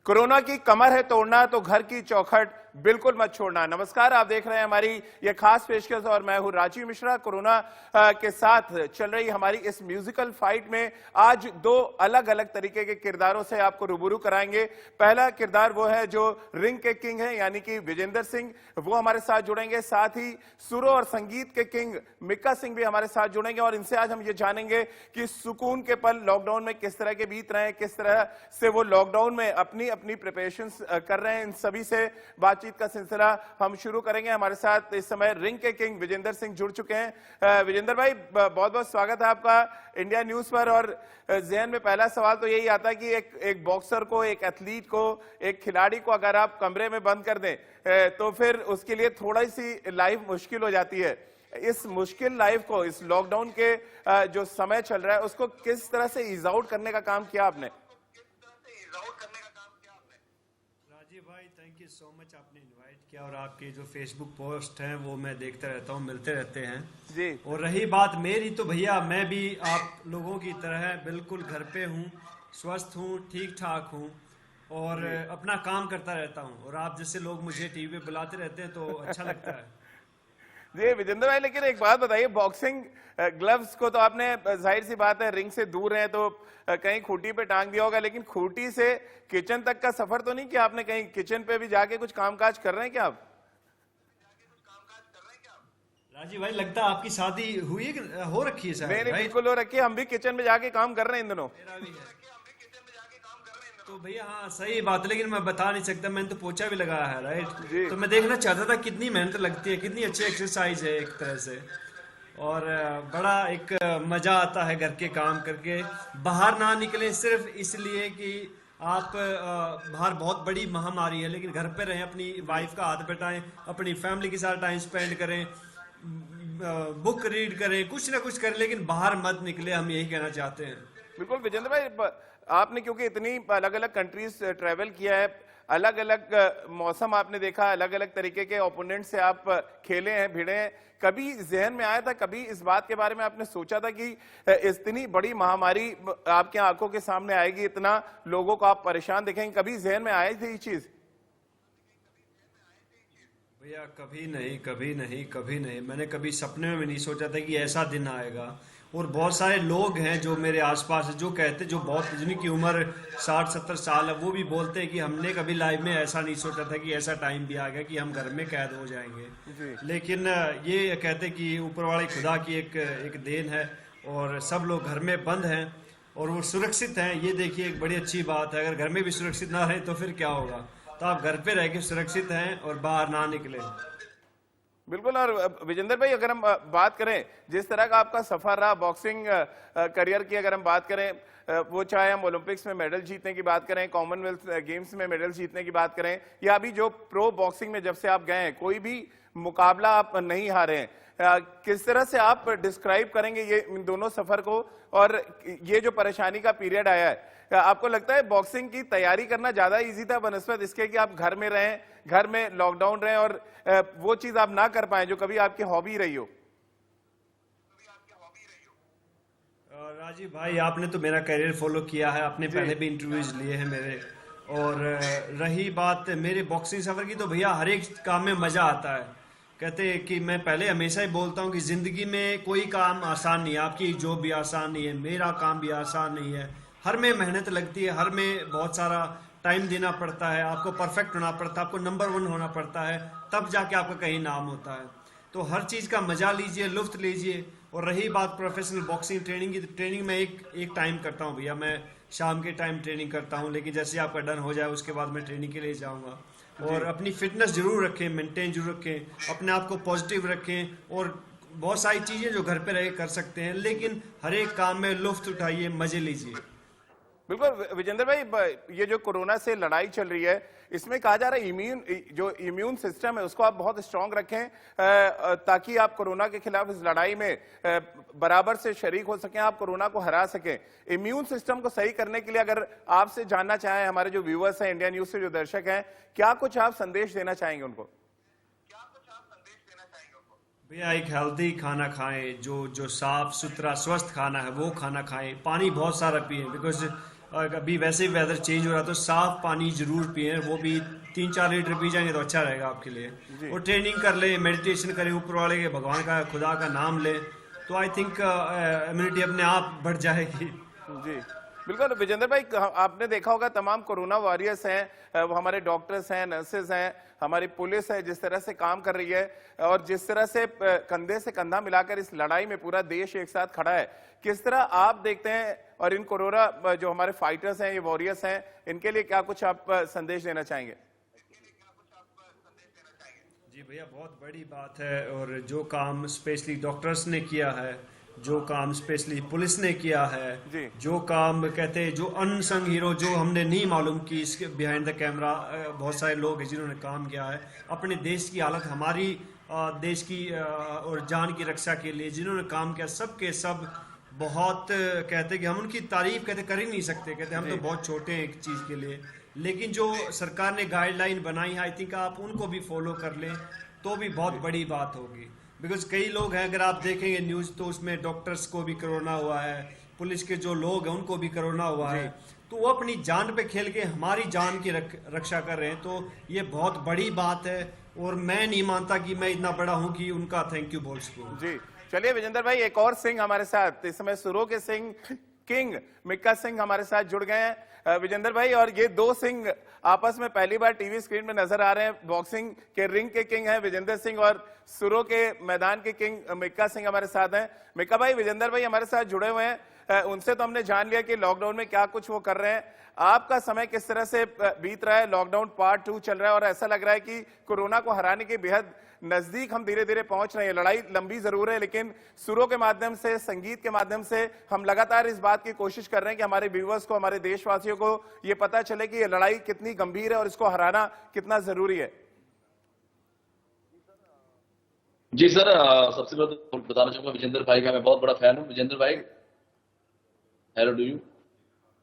Corona की कमर है तोड़ना तो घर की चौखट बिल्कुल मत छोड़ना। नमस्कार, आप देख रहे हैं हमारी ये खास पेशकश और मैं हूं राजीव मिश्रा। कोरोना के साथ चल रही हमारी इस म्यूजिकल फाइट में आज दो अलग अलग तरीके के किरदारों से आपको रूबरू कराएंगे। पहला किरदार वो है जो रिंग के किंग है, यानी कि विजेंद्र सिंह, वो हमारे साथ जुड़ेंगे। साथ ही सुरों और संगीत के किंग मिक्का सिंह भी हमारे साथ जुड़ेंगे और इनसे आज हम ये जानेंगे कि सुकून के पल लॉकडाउन में किस तरह के बीत रहे हैं, किस तरह से वो लॉकडाउन में अपनी अपनी प्रिपरेशंस कर रहे हैं। इन सभी से बातचीत का सिलसिला हम शुरू करेंगे। हमारे साथ इस समय रिंग के किंग विजेंद्र सिंह जुड़ चुके हैं। विजेंद्र भाई, बहुत बहुत स्वागत है आपका इंडिया न्यूज पर। और जहन में पहला सवाल तो यही आता है कि एक बॉक्सर को, एक एथलीट को, एक खिलाड़ी को अगर आप कमरे में बंद कर दें तो फिर उसके लिए थोड़ी सी लाइफ मुश्किल हो जाती है। इस मुश्किल लाइफ को, इस लॉकडाउन के जो समय चल रहा है, उसको किस तरह से ईज आउट करने का काम किया आपने? राजीव भाई, थैंक यू सो मच, आपने इनवाइट किया और आपके जो फेसबुक पोस्ट हैं वो मैं देखता रहता हूँ, मिलते रहते हैं जी। और रही बात मेरी, तो भैया मैं भी आप लोगों की तरह बिल्कुल घर पे हूँ, स्वस्थ हूँ, ठीक ठाक हूँ और अपना काम करता रहता हूँ। और आप जैसे लोग मुझे टीवी पे बुलाते रहते हैं तो अच्छा लगता है। जी विजेंद्र भाई, लेकिन एक बात बताइए, बॉक्सिंग ग्लव्स को तो आपने, जाहिर सी बात है, रिंग से दूर हैं तो कहीं खूंटी पे टांग दिया होगा, लेकिन खूंटी से किचन तक का सफर तो नहीं किया आपने? कहीं किचन पे भी जाके कुछ कामकाज कर रहे हैं क्या आप? राजीव भाई, लगता है आपकी शादी हुई है कि हो रखी है? शायद नहीं, बिल्कुल हो रखी है। हम भी किचन में जाके काम कर रहे हैं इन दिनों। मेरा भी है। तो भैया हाँ, सही बात है, लेकिन मैं बता नहीं सकता, मैंने तो पोछा भी लगाया है, राइट? तो मैं देखना चाहता था कितनी मेहनत लगती है, कितनी अच्छी एक्सरसाइज है एक तरह से। और बड़ा एक मजा आता है घर के काम करके। बाहर ना निकले सिर्फ इसलिए कि आप बाहर बहुत बड़ी महामारी है, लेकिन घर पे रहें, अपनी वाइफ का हाथ बटाएं, अपनी फैमिली के साथ टाइम स्पेंड करें, बुक रीड करें, कुछ ना कुछ करें, लेकिन बाहर मत निकले, हम यही कहना चाहते हैं। बिल्कुल विजेंद्र भाई, आपने क्योंकि इतनी अलग अलग कंट्रीज ट्रेवल किया है, अलग अलग मौसम आपने देखा, अलग अलग तरीके के ओपोनेंट से आप खेले हैं, भिड़े हैं, कभी जहन में आया था, कभी इस बात के बारे में आपने सोचा था कि इतनी बड़ी महामारी आपके आंखों के सामने आएगी, इतना लोगों को आप परेशान देखेंगे, कभी जहन में आई थी ये चीज? भैया कभी नहीं, कभी नहीं, कभी नहीं। मैंने कभी सपने में भी नहीं सोचा था कि ऐसा दिन आएगा। और बहुत सारे लोग हैं जो मेरे आसपास है, जो कहते, जो बहुत, जिनकी उम्र 60-70 साल है, वो भी बोलते हैं कि हमने कभी लाइफ में ऐसा नहीं सोचा था कि ऐसा टाइम भी आ गया कि हम घर में कैद हो जाएंगे। लेकिन ये कहते कि ऊपर वाले खुदा की एक देन है और सब लोग घर में बंद हैं और वो सुरक्षित हैं। ये देखिए, एक बड़ी अच्छी बात है। अगर घर में भी सुरक्षित ना रहे तो फिर क्या होगा? तो आप घर पे रह के सुरक्षित हैं और बाहर ना निकले। बिल्कुल। और विजेंद्र भाई, अगर हम बात करें जिस तरह का आपका सफर रहा बॉक्सिंग करियर की, अगर हम बात करें, वो चाहे हम ओलंपिक्स में मेडल जीतने की बात करें, कॉमनवेल्थ गेम्स में मेडल जीतने की बात करें, या अभी जो प्रो बॉक्सिंग में जब से आप गए हैं, कोई भी मुकाबला आप नहीं हारे हैं, किस तरह से आप डिस्क्राइब करेंगे ये इन दोनों सफर को? और ये जो परेशानी का पीरियड आया है, आपको लगता है बॉक्सिंग की तैयारी करना ज्यादा इजी था बनस्पत इसके कि आप घर में रहें, घर में लॉकडाउन रहें और वो चीज आप ना कर पाए जो कभी आपकी हॉबी रही हो? राजीव भाई, आपने तो मेरा करियर फॉलो किया है, आपने पहले भी इंटरव्यूज लिए हैं मेरे। और रही बात मेरे बॉक्सिंग सफर की, तो भैया हर एक काम में मजा आता है। कहते हैं कि मैं पहले हमेशा ही बोलता हूँ कि जिंदगी में कोई काम आसान नहीं है, आपकी जॉब भी आसान नहीं है, मेरा काम भी आसान नहीं है, हर में मेहनत लगती है, हर में बहुत सारा टाइम देना पड़ता है, आपको परफेक्ट होना पड़ता है, आपको नंबर 1 होना पड़ता है, तब जाके आपका कहीं नाम होता है। तो हर चीज़ का मजा लीजिए, लुत्फ लीजिए। और रही बात प्रोफेशनल बॉक्सिंग ट्रेनिंग की, तो ट्रेनिंग में एक टाइम करता हूँ भैया, मैं शाम के टाइम ट्रेनिंग करता हूँ, लेकिन जैसे आपका डन हो जाए उसके बाद मैं ट्रेनिंग के लिए जाऊँगा। और अपनी फिटनेस जरूर रखें, मेंटेन जरूर रखें, अपने आप को पॉजिटिव रखें और बहुत सारी चीज़ें जो घर पे रह कर सकते हैं, लेकिन हर एक काम में लुत्फ उठाइए, मजे लीजिए। बिल्कुल विजेंद्र भाई, ये जो कोरोना से लड़ाई चल रही है, इसमें कहा जा रहा है जो इम्यून सिस्टम है उसको आप बहुत स्ट्रांग रखें ताकि आप कोरोना के खिलाफ इस लड़ाई में बराबर से शरीक हो सकें, आप कोरोना को हरा सकें। इम्यून सिस्टम को सही करने के लिए अगर आपसे जानना चाहें, हमारे जो व्यूअर्स हैं, इंडिया न्यूज से जो दर्शक हैं, क्या कुछ आप संदेश देना चाहेंगे उनको? भैया एक हेल्दी खाना खाएं, जो साफ सुथरा स्वस्थ खाना है वो खाना खाएं, पानी बहुत सारा पिएं, बिकॉज और अभी वैसे ही वेदर चेंज हो रहा है तो साफ पानी जरूर पिए, वो भी 3-4 लीटर पी जाएंगे तो अच्छा रहेगा आपके लिए। और ट्रेनिंग कर ले, मेडिटेशन करें ऊपर वाले के, भगवान का खुदा का नाम ले, तो आई थिंक इम्यूनिटी अपने आप बढ़ जाएगी। जी बिल्कुल विजेंद्र भाई, आपने देखा होगा तमाम कोरोना वॉरियर्स हैं, वो हमारे डॉक्टर्स हैं, नर्सेज हैं, हमारी पुलिस है, जिस तरह से काम कर रही है और जिस तरह से कंधे से कंधा मिलाकर इस लड़ाई में पूरा देश एक साथ खड़ा है, किस तरह आप देखते हैं? और इन कोरोना जो हमारे फाइटर्स हैं, ये वॉरियर्स हैं, इनके लिए क्या कुछ आप संदेश देना चाहेंगे? जी भैया, बहुत बड़ी बात है, और जो काम स्पेशली डॉक्टर्स ने किया है, जो काम स्पेशली पुलिस ने किया है, जो काम कहते हैं जो अनसंग हीरो, जो हमने नहीं मालूम कि इसके बिहाइंड द कैमरा बहुत सारे लोग हैं जिन्होंने काम किया है अपने देश की हालत, हमारी देश की और जान की रक्षा के लिए जिन्होंने काम किया, सब के सब बहुत कहते कि हम उनकी तारीफ कहते कर ही नहीं सकते, कहते हम तो बहुत छोटे हैं एक चीज़ के लिए। लेकिन जो सरकार ने गाइडलाइन बनाई है, आई थिंक आप उनको भी फॉलो कर लें तो भी बहुत बड़ी बात होगी। बिकॉज कई लोग हैं, अगर आप देखेंगे न्यूज़ तो उसमें डॉक्टर्स को भी कोरोना हुआ है, पुलिस के जो लोग हैं उनको भी कोरोना हुआ है, तो वो अपनी जान पे खेल के हमारी जान की रक्षा कर रहे हैं, तो ये बहुत बड़ी बात है। और मैं नहीं मानता कि मैं इतना बड़ा हूं कि उनका थैंक यू बोल सकूं। जी चलिए विजेंद्र भाई, एक और सिंह हमारे साथ इस समय सुरों के सिंह किंग मिक्का सिंह हमारे साथ जुड़ गए हैं विजेंद्र भाई, और ये दो सिंह आपस में पहली बार टीवी स्क्रीन में नजर आ रहे हैं। बॉक्सिंग के रिंग के किंग हैं विजेंद्र सिंह और सुरों के मैदान के किंग मिक्का सिंह हमारे साथ हैं। मिक्का भाई, विजेंद्र भाई हमारे साथ जुड़े हुए हैं, उनसे तो हमने जान लिया कि लॉकडाउन में क्या कुछ वो कर रहे हैं। आपका समय किस तरह से बीत रहा है? लॉकडाउन पार्ट 2 चल रहा है और ऐसा लग रहा है कि कोरोना को हराने के बेहद नजदीक हम धीरे धीरे पहुंच रहे हैं। लड़ाई लंबी जरूर है, लेकिन सुरों के माध्यम से, संगीत के माध्यम से हम लगातार इस बात की कोशिश कर रहे हैं कि हमारे व्यूअर्स को, हमारे देशवासियों को ये पता चले कि ये लड़ाई कितनी गंभीर है और इसको हराना कितना जरूरी है। जी सर, सबसे पहले तो बताना चाहूंगा विजेंद्र भाई का मैं बहुत बड़ा फैन हूँ। विजेंद्र भाई, hello to you,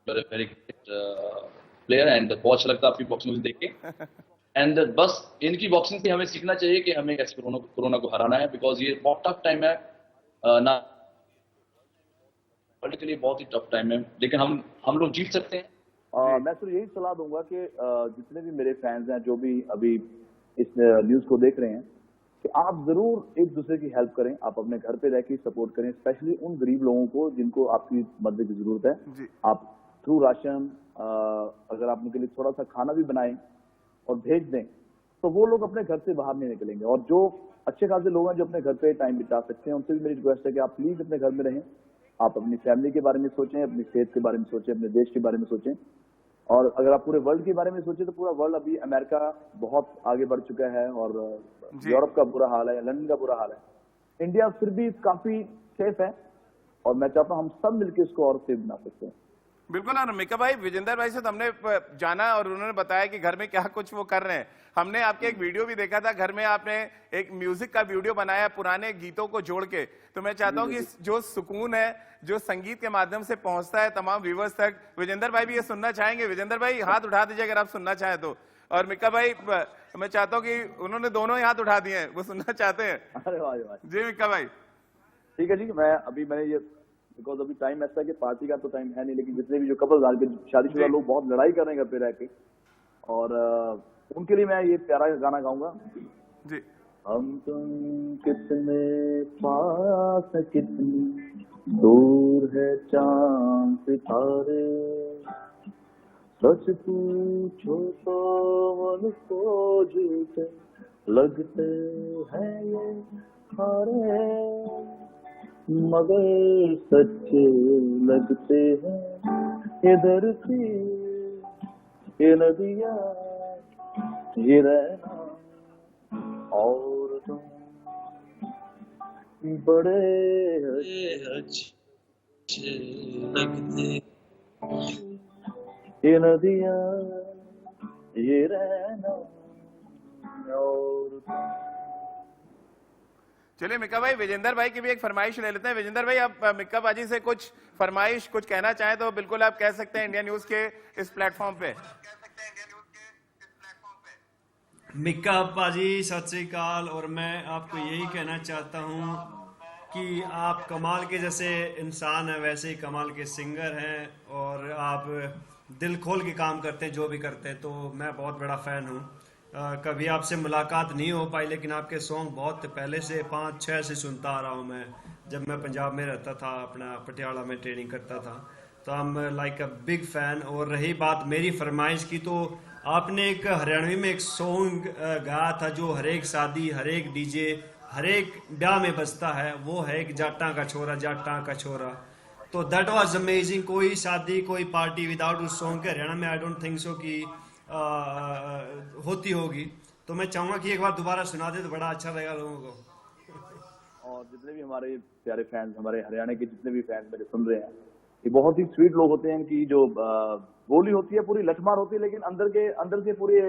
very player and बहुत अच्छा लगता है आपकी बॉक्सिंग देख के। एंड बस इनकी बॉक्सिंग से हमें सीखना चाहिए कि हमें कैसे कोरोना को हराना है, बिकॉज ये बहुत टफ टाइम है ना, वर्ल्ड के लिए बहुत ही टफ टाइम है, लेकिन हम लोग जीत सकते हैं। मैं तो यही सलाह दूंगा कि जितने भी मेरे फैंस हैं जो भी अभी इस न्यूज को देख रहे हैं, कि आप जरूर एक दूसरे की हेल्प करें, आप अपने घर पे रह के सपोर्ट करें, स्पेशली उन गरीब लोगों को जिनको आपकी मदद की जरूरत है। आप थ्रू राशन अगर आप उनके लिए थोड़ा सा खाना भी बनाएं और भेज दें तो वो लोग अपने घर से बाहर नहीं निकलेंगे। और जो अच्छे खासे लोग हैं जो अपने घर पे टाइम बिता सकते हैं, उनसे भी मेरी रिक्वेस्ट है कि आप प्लीज अपने घर में रहें, आप अपनी फैमिली के बारे में सोचें, अपनी सेहत के बारे में सोचें, अपने देश के बारे में सोचें। और अगर आप पूरे वर्ल्ड के बारे में सोचें तो पूरा वर्ल्ड, अभी अमेरिका बहुत आगे बढ़ चुका है और यूरोप का बुरा हाल है, लंदन का बुरा हाल है। इंडिया फिर भी काफी सेफ है और मैं चाहता हूँ हम सब मिलकर इसको और सेफ बना सकते हैं। बिल्कुल। और मिक्का भाई, विजेंद्र भाई से तो हमने जाना और उन्होंने बताया कि घर में क्या कुछ वो कर रहे हैं। हमने आपके एक वीडियो भी देखा था, घर में आपने एक म्यूजिक का वीडियो बनाया पुराने गीतों को जोड़ के। तो मैं चाहता हूं कि जो सुकून है, जो संगीत के माध्यम से पहुंचता है तमाम व्यूवर्स तक, विजेंद्र भाई भी ये सुनना चाहेंगे। विजेंद्र भाई हाथ उठा दीजिए अगर आप सुनना चाहें तो। और मिक्का भाई, मैं चाहता हूँ कि उन्होंने दोनों ही हाथ उठा दिए हैं, वो सुनना चाहते हैं। अरे वाह जी मिक्का भाई। ठीक है जी, मैंने ये बिकॉज अभी टाइम ऐसा है कि पार्टी का तो टाइम है नहीं, लेकिन जितने भी जो कपल्स आज के शादीशुदा लोग बहुत लड़ाई कर रहे हैं घर पे रह के, और उनके लिए मैं ये प्यारा गाना गाऊंगा। जी। हम तुम कितने पास है, कितनी दूर है चांद सितारे, सच पूछो तो मन को झूठे लगते हैं ये सारे, मगर सच्चे लगते हैं इधर की ये नदियाँ, ये रहना और तुम बड़े अच्छे लगते, ये नदियाँ, ये रहना और तुम। चलिए मिक्का भाई, विजेंद्र भाई की भी एक फरमाइश ले लेते हैं। विजेंद्र भाई, आप मिक्का बाजी से कुछ फरमाइश, कुछ कहना चाहें तो बिल्कुल आप कह सकते हैं इंडिया न्यूज के इस प्लेटफॉर्म पे। मिक्का बाजी सत श्री अकाल, और मैं आपको यही कहना चाहता हूँ कि आप कमाल के जैसे इंसान हैं, वैसे ही कमाल के सिंगर हैं, और आप दिल खोल के काम करते हैं जो भी करते हैं, तो मैं बहुत बड़ा फ़ैन हूँ। कभी आपसे मुलाकात नहीं हो पाई, लेकिन आपके सॉन्ग बहुत पहले से 5-6 से सुनता आ रहा हूँ मैं, जब मैं पंजाब में रहता था, अपना पटियाला में ट्रेनिंग करता था। तो I am like a big fan. और रही बात मेरी फरमाइश की, तो आपने एक हरियाणवी में एक सॉन्ग गाया था जो हर एक शादी, हर एक डीजे, हर एक ब्याह में बजता है, वो है एक जाटा का छोरा, जाटा का छोरा। तो दैट वाज अमेजिंग। कोई शादी, कोई पार्टी विदाउट उस सॉन्ग के हरियाणा में आई डोंट थिंक सो कि होती होगी। तो मैं चाहूंगा कि एक बार दोबारा सुना दे तो बड़ा अच्छा लगेगा लोगों को। और जितने भी हमारे प्यारे फैंस, हमारे हरियाणा के जितने भी फैंस मेरे सुन रहे हैं, ये बहुत ही स्वीट लोग होते हैं कि जो बोली होती है पूरी लठमार होती है, लेकिन अंदर से पूरे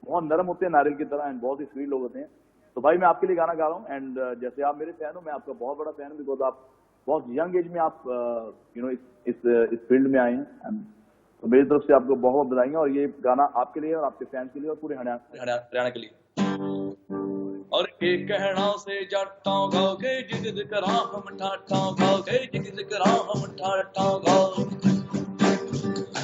बहुत नरम होते हैं नारियल की तरह, एंड बहुत ही स्वीट लोग होते हैं। तो भाई मैं आपके लिए गाना गा रहा हूँ, एंड जैसे आप मेरे फैन हो, मैं आपका बहुत बड़ा फैन हूँ, बिकॉज आप बहुत यंग एज में आप इस फील्ड में आए हैं। तो मेरी तरफ से आपको बहुत बधाई, और ये गाना आपके लिए और आपके फैंस के लिए और पूरे हरियाणा के लिए। और के कहना से जाटा गाओ के जिगद करा हम ठाठा गाओ के जिगद करा हम ठाठा गाओ।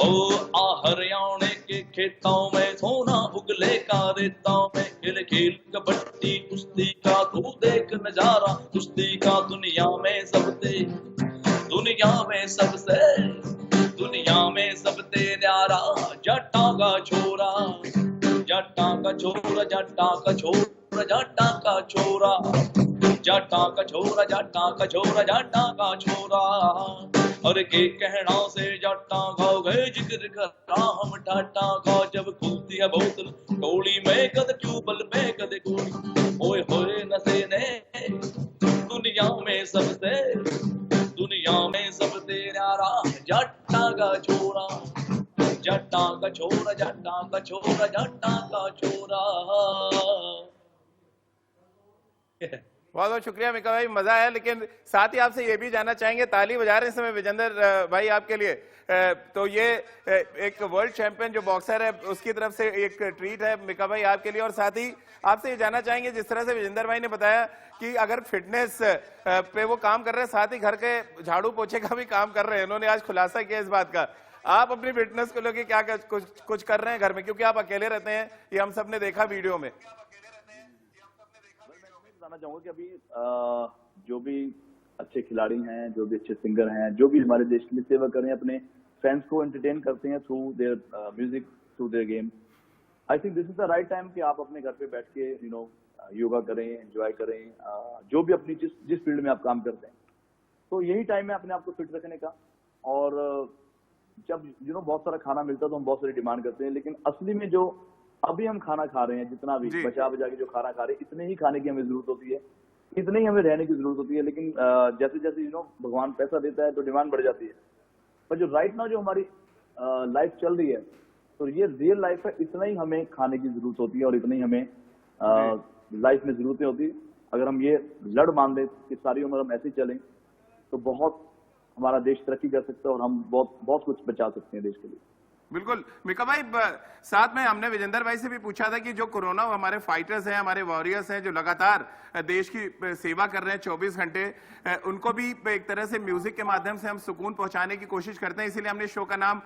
ओ आ हरियाणे के खेतों में सोना उगले का रेतों में, खेल खेल कबड्डी कुश्ती का तू देख नजारा, कुश्ती का दुनिया में सबसे न्यारा जट्टा का छोरा, जट्टा का छोरा, जट्टा का छोरा, जट्टा का छोरा, जट्टा का छोरा, जट्टा का छोरा, जट्टा का छोरा। और के कहना से जट्टा गाओ गए जिक्र करा हम ठाटा गाओ। जब खुलती है बोतल टोली में, कद ट्यूबल में कद गोली, ओए होए नशे ने दुनिया में सबसे न्यारा जट्टा का छोरा, जट्टा का छोरा, जट्टा का छोरा, जट्टा का छोरा। बहुत बहुत शुक्रिया मिका भाई, मजा आया। लेकिन साथ ही आपसे ये भी जानना चाहेंगे, ताली बजा रहे हैं इस समय विजेंद्र भाई आपके लिए, तो ये एक वर्ल्ड चैंपियन जो बॉक्सर है उसकी तरफ से एक ट्रीट है मिका भाई आपके लिए। और साथ ही आपसे ये जानना चाहेंगे, जिस तरह से विजेंद्र भाई ने बताया कि अगर फिटनेस पे वो काम कर रहे हैं, साथ ही घर के झाड़ू पोछे का भी काम कर रहे हैं, उन्होंने आज खुलासा किया इस बात का। आप अपनी फिटनेस को लेकर क्या कुछ कर रहे हैं घर में, क्योंकि आप अकेले रहते हैं, ये हम सब ने देखा वीडियो में। बताना चाहूंगा कि अभी जो भी अच्छे खिलाड़ी हैं, जो भी अच्छे सिंगर हैं, जो भी हमारे देश के लिए सेवा कर रहे हैं, अपने फैंस को एंटरटेन करते हैं through their music, through their game, I think this is the right time कि आप अपने घर पे बैठ के योगा करें, एंजॉय करें, जो भी अपनी जिस फील्ड में आप काम करते हैं। तो यही टाइम है अपने आप को फिट रखने का। और जब बहुत सारा खाना मिलता है तो हम बहुत सारी डिमांड करते हैं, लेकिन असली में जो अभी हम खाना खा रहे हैं, जितना भी बचा बचा के जो खाना खा रहे हैं, इतने ही खाने की हमें जरूरत होती है, इतने ही हमें रहने की जरूरत होती है। लेकिन जैसे जैसे भगवान पैसा देता है तो डिमांड बढ़ जाती है। पर जो राइट नाउ जो हमारी लाइफ चल रही है, तो ये रियल लाइफ है, इतना ही हमें खाने की जरूरत होती है और इतनी हमें लाइफ में जरूरतें होती है। अगर हम ये लड़ मान लें कि सारी उम्र हम ऐसे ही चलें, तो बहुत हमारा देश तरक्की कर सकता है और हम बहुत कुछ बचा सकते हैं देश के लिए। बिल्कुल मिका भाई, साथ में हमने विजेंद्र भाई से भी पूछा था कि जो कोरोना हमारे फाइटर्स हैं, हमारे वॉरियर्स हैं, जो लगातार देश की सेवा कर रहे हैं 24 घंटे, उनको भी एक तरह से म्यूजिक के माध्यम से हम सुकून पहुंचाने की कोशिश करते हैं। इसीलिए हमने शो का नाम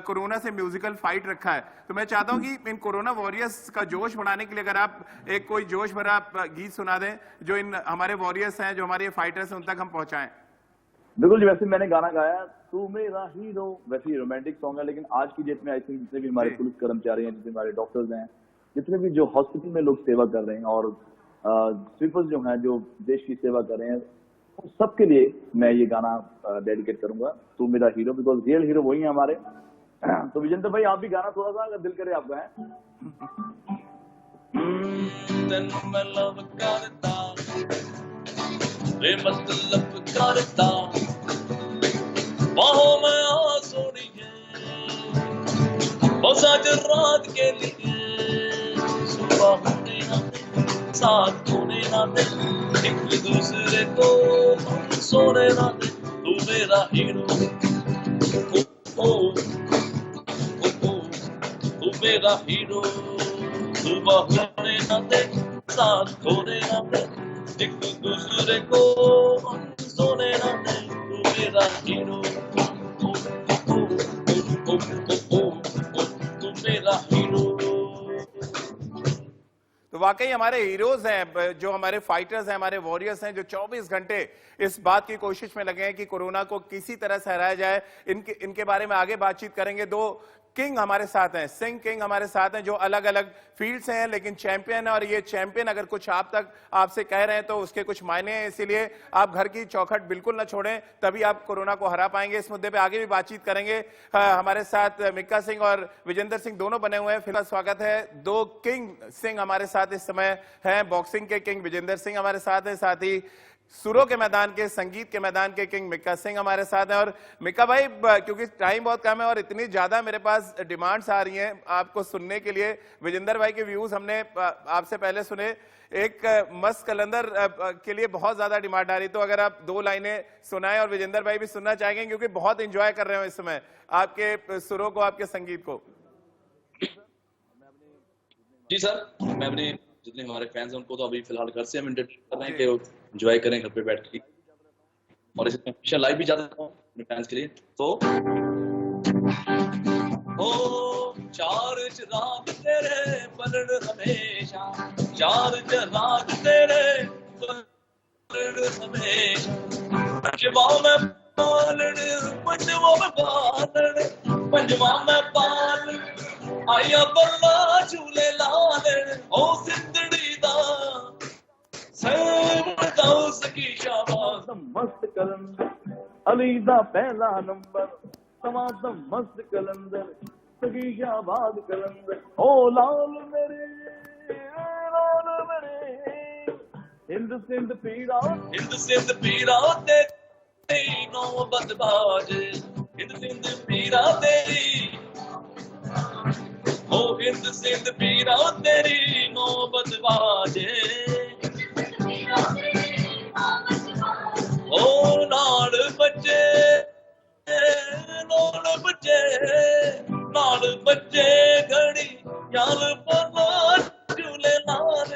कोरोना से म्यूजिकल फाइट रखा है। तो मैं चाहता हूं कि इन कोरोना वॉरियर्स का जोश बढ़ाने के लिए अगर आप एक कोई जोश भरा गीत सुना दें, जो इन हमारे वॉरियर्स हैं, जो हमारे फाइटर्स हैं, उन तक हम पहुंचाएं। बिल्कुल जी, वैसे मैंने गाना गाया तू मेरा हीरो, वैसे ही रोमांटिक सॉन्ग है, लेकिन आज की डेट में आई थिंक जितने भी हमारे पुलिस कर्मचारी हैं, जितने हमारे डॉक्टर्स हैं, जितने भी जो हॉस्पिटल में लोग सेवा कर रहे हैं, और स्वीपर्स जो हैं जो देश की सेवा कर रहे हैं, उन सबके लिए मैं ये गाना डेडिकेट करूंगा, तू मेरा हीरो, बिकॉज रियल हीरो वही है हमारे। तो विजेंद्र भाई आप भी गाना थोड़ा सा अगर दिल करे आपका है। मतलब करता बाहों में आ सोनिए, बस आज रात के लिए सुबह होने ना दे, साथ होने ना दे, एक दूसरे को सोने ना दे, तू मेरा हीरो, तू मेरा हीरो, सुबह होने ना दे, साथ होने ना दे, एक दूसरे को मेरा हीरो, तू मेरा हीरो। तो वाकई हमारे हीरोज हैं, जो हमारे फाइटर्स हैं, हमारे वॉरियर्स हैं, जो 24 घंटे इस बात की कोशिश में लगे हैं कि कोरोना को किसी तरह से हराया जाए। इनके बारे में आगे बातचीत करेंगे। दो किंग हमारे साथ हैं, सिंह किंग हमारे साथ हैं, जो अलग अलग फील्ड से हैं लेकिन चैंपियन है। और ये चैंपियन अगर कुछ आप तक आपसे कह रहे हैं तो उसके कुछ मायने हैं, इसीलिए आप घर की चौखट बिल्कुल ना छोड़ें, तभी आप कोरोना को हरा पाएंगे। इस मुद्दे पे आगे भी बातचीत करेंगे। हमारे साथ मिक्का सिंह और विजेंद्र सिंह दोनों बने हुए हैं। फिलहाल स्वागत है। दो किंग सिंह हमारे साथ इस समय हैं। बॉक्सिंग के किंग विजेंद्र सिंह हमारे साथ हैं, साथ ही सुरों के मैदान के, संगीत के मैदान के किंग मिक्का सिंह हमारे साथ हैं। और मिक्का भाई, क्योंकि टाइम बहुत कम है और इतनी ज्यादा मेरे पास डिमांड्स आ रही हैं आपको सुनने के लिए, विजेंद्र भाई के व्यूज हमने आपसे पहले सुने, एक मस्त कलंदर के लिए बहुत ज्यादा डिमांड आ रही, तो अगर आप दो लाइनें सुनाएं और विजेंद्र भाई भी सुनना चाहेंगे क्योंकि बहुत एंजॉय कर रहे हो इस समय आपके सुरों को, आपके संगीत को। जी सर, मैं अपने जितने हमारे फैंस हैं उनको तो अभी फिलहाल घर से हम एंटरटेन कर रहे हैं कि एंजॉय करें घर पे बैठ के, और इसमें हमेशा लाइव भी जाता हूँ अपने फैंस के लिए। तो ओ चार चिराग तेरे बलन हमेशा, चार चिराग तेरे बलन हमेशा, पंजवा में पालन, पंजवा में पालन, पंजवा में पालन, आया बल्ला झूले लाल, ओ सिंधड़ी दा सेवता उसकी शाबाश। मस्त कलंदर अली दा पहला नंबर, समादम मस्त कलंदर सगी शाबाद कलंदर, ओ लाल मेरे हिंद सिंध पीरा, हिंद सिंध पीरा तेरी नौबत बाजे, हिंद सिंध पीरा तेरी, ओ हिंद सिंध पीरा तेरी नौबत बाजे, ओ नाल बच्चे, नाल बच्चे, नाल बच्चे घड़ी याल पला झूले लाल,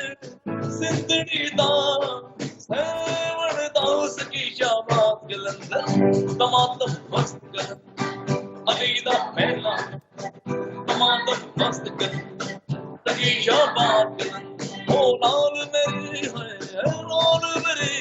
सिंधड़ी दा सेवण दा उसकी शाबाश कलंदर, तमातम मस्त कलंदर अली दा पहला, तमातम मस्त कलंदर सगी शाबाश कलंदर, ओ लाल मेरी है लाल मेरी।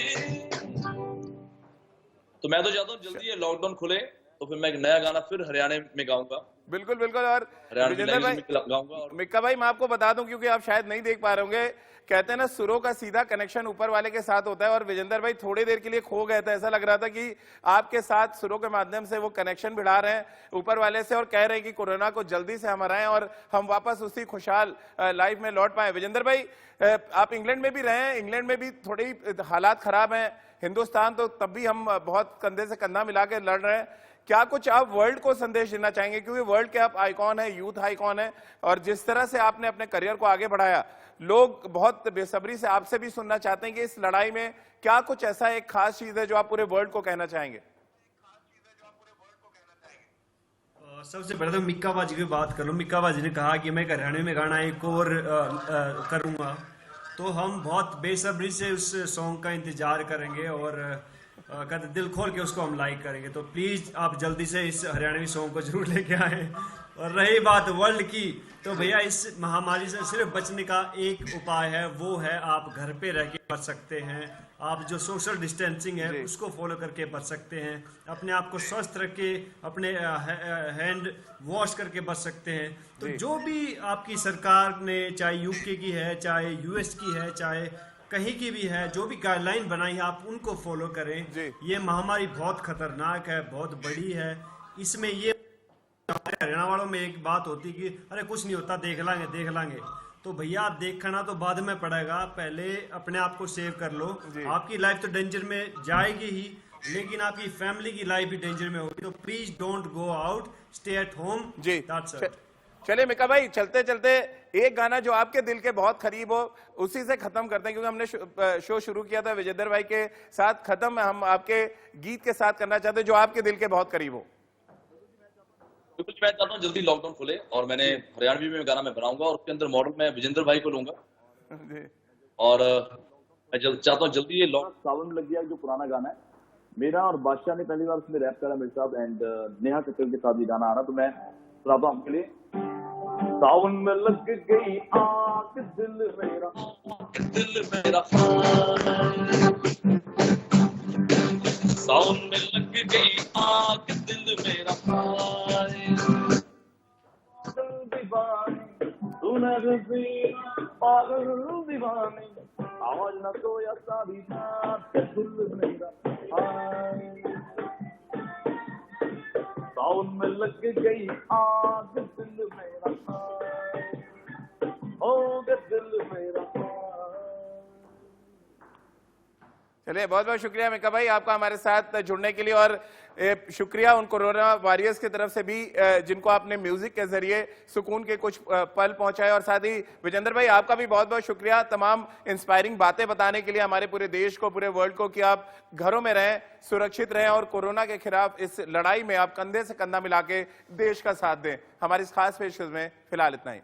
तो मैं तो चाहता हूँ जल्दी ये लॉकडाउन खुले तो फिर मैं एक नया गाना फिर हरियाणा में गाऊंगा। बिल्कुल बिल्कुल। और विजेंद्र भाई, गाऊंगा। मिक्का भाई, मैं आपको बता दूं क्योंकि आप शायद नहीं देख पा रहे होंगे, कहते हैं ना सुरों का सीधा कनेक्शन ऊपर वाले के साथ होता है, और विजेंद्र भाई थोड़ी देर के लिए खो गए थे। ऐसा लग रहा था कि आपके साथ सुरों के माध्यम से वो कनेक्शन बढ़ा रहे हैं ऊपर वाले से और कह रहे हैं कि कोरोना को जल्दी से हम हराएं और हम वापस उसी खुशहाल लाइफ में लौट पाए। विजेंद्र भाई, आप इंग्लैंड में भी रहे हैं, इंग्लैंड में भी थोड़ी हालात खराब हैं, हिंदुस्तान तो तब भी हम बहुत कंधे से कंधा मिला के लड़ रहे हैं। क्या कुछ आप वर्ल्ड को संदेश देना चाहेंगे, क्योंकि वर्ल्ड के आप आइकॉन है, यूथ आइकॉन है, और जिस तरह से आपने अपने करियर को आगे बढ़ाया, लोग बहुत बेसब्री से आपसे भी सुनना चाहते हैं कि इस लड़ाई में क्या कुछ ऐसा एक खास चीज है जो आप पूरे वर्ल्ड को कहना चाहेंगे। सबसे पहले तो मिक्का बाजी की बात कर लूं। मिक्का बाजी ने कहा कि मैं एक हरियाणवी में गाना एक और करूंगा, तो हम बहुत बेसब्री से उस सॉन्ग का इंतजार करेंगे और कहते दिल खोल के उसको हम लाइक करेंगे। तो प्लीज आप जल्दी से इस हरियाणवी सॉन्ग को जरूर लेके आए। और रही बात वर्ल्ड की, तो भैया इस महामारी से सिर्फ बचने का एक उपाय है, वो है आप घर पे रह के बच सकते हैं। आप जो सोशल डिस्टेंसिंग है उसको फॉलो करके बच सकते हैं, अपने आप को स्वस्थ रख के अपने हैंड वॉश करके बच सकते हैं। तो जो भी आपकी सरकार ने, चाहे यूके की है, चाहे यूएस की है, चाहे कहीं की भी है, जो भी गाइडलाइन बनाई है आप उनको फॉलो करें। ये महामारी बहुत खतरनाक है, बहुत बड़ी है। इसमें ये हरियाणा वालों में एक बात होती कि अरे कुछ नहीं होता, देख लांगे। तो भैया देखना तो बाद में पड़ेगा, पहले अपने आप को सेव कर लो। आपकी लाइफ तो डेंजर में जाएगी ही, लेकिन आपकी फैमिली की लाइफ भी डेंजर में होगी। तो please don't go out, stay at home. जी चलिए मिक्का भाई, चलते चलते एक गाना जो आपके दिल के बहुत करीब हो उसी से खत्म करते हैं, क्योंकि हमने शो शुरू किया था विजेंद्र भाई के साथ, खत्म हम आपके गीत के साथ करना चाहते हैं जो आपके दिल के बहुत करीब हो। मैं चाहता हूँ जल्दी लॉकडाउन खुले और मैंने हरियाणवी में गाना मैं बनाऊंगा और उसके अंदर मॉडल मैं विजेंद्र भाई को लूंगा। और मैं चाहता हूँ जल्दी ये सावन में लग गया जो पुराना गाना है मेरा और बादशाह ने पहली बार उसमें रैप करा मेरे साथ, एंड नेहा कक्कड़ के साथ ये गाना आ रहा, तो मैं सुनाता हूँ आपके लिए। सावन में लग गई आग दिल मेरा, सावन में लग गई आग दिल मेरा, दीवानी तूने हसीना पागल दीवानी, आज न सोया सारी रात दिल मेरा, सावन में लग गई आग दिल मेरा, हो गया दिल मेरा। चलिए, बहुत बहुत शुक्रिया मिका भाई आपका हमारे साथ जुड़ने के लिए, और शुक्रिया उन कोरोना वॉरियर्स की तरफ से भी जिनको आपने म्यूजिक के जरिए सुकून के कुछ पल पहुंचाए, और साथ ही विजेंद्र भाई आपका भी बहुत बहुत शुक्रिया तमाम इंस्पायरिंग बातें बताने के लिए हमारे पूरे देश को, पूरे वर्ल्ड को, कि आप घरों में रहें, सुरक्षित रहें और कोरोना के खिलाफ इस लड़ाई में आप कंधे से कंधा मिला के देश का साथ दें। हमारी इस खास पेशकश में फिलहाल इतना ही।